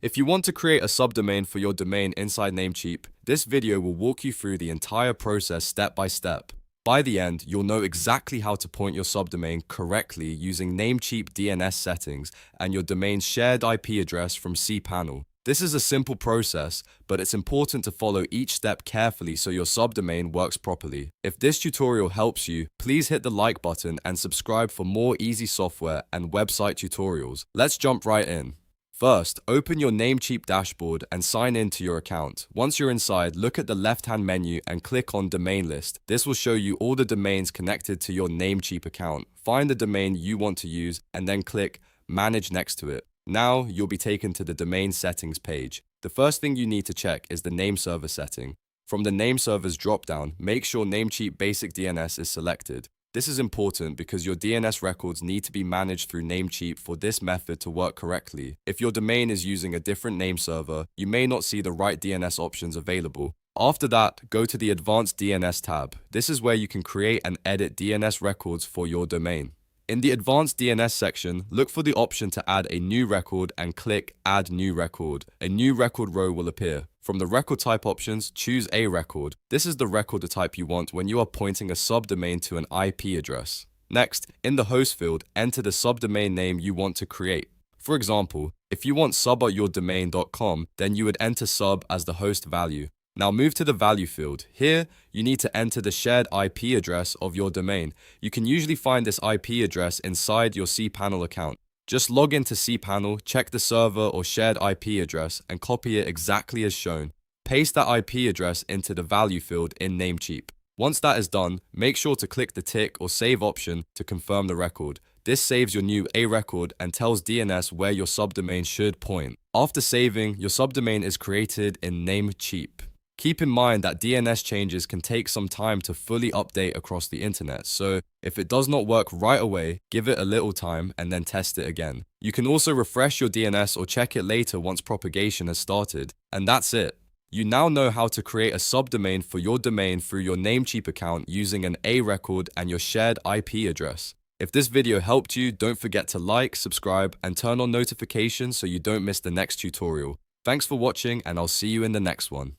If you want to create a subdomain for your domain inside Namecheap, this video will walk you through the entire process step by step. By the end, you'll know exactly how to point your subdomain correctly using Namecheap DNS settings and your domain's shared IP address from cPanel. This is a simple process, but it's important to follow each step carefully so your subdomain works properly. If this tutorial helps you, please hit the like button and subscribe for more easy software and website tutorials. Let's jump right in. First, open your Namecheap dashboard and sign in to your account. Once you're inside, look at the left-hand menu and click on Domain List. This will show you all the domains connected to your Namecheap account. Find the domain you want to use and then click Manage next to it. Now, you'll be taken to the domain settings page. The first thing you need to check is the name server setting. From the name servers dropdown, make sure Namecheap BasicDNS is selected. This is important because your DNS records need to be managed through Namecheap for this method to work correctly. If your domain is using a different name server, you may not see the right DNS options available. After that, go to the Advanced DNS tab. This is where you can create and edit DNS records for your domain. In the Advanced DNS section, look for the option to add a new record and click Add New Record. A new record row will appear. From the record type options, choose a record. This is the record type you want when you are pointing a subdomain to an IP address. Next, in the host field, enter the subdomain name you want to create. For example, if you want sub@yourdomain.com, then you would enter sub as the host value. Now move to the value field. Here, you need to enter the shared IP address of your domain. You can usually find this IP address inside your cPanel account. Just log into cPanel, check the server or shared IP address, and copy it exactly as shown. Paste that IP address into the value field in Namecheap. Once that is done, make sure to click the tick or save option to confirm the record. This saves your new A record and tells DNS where your subdomain should point. After saving, your subdomain is created in Namecheap. Keep in mind that DNS changes can take some time to fully update across the internet, so if it does not work right away, give it a little time and then test it again. You can also refresh your DNS or check it later once propagation has started. And that's it. You now know how to create a subdomain for your domain through your Namecheap account using an A record and your shared IP address. If this video helped you, don't forget to like, subscribe, and turn on notifications so you don't miss the next tutorial. Thanks for watching, and I'll see you in the next one.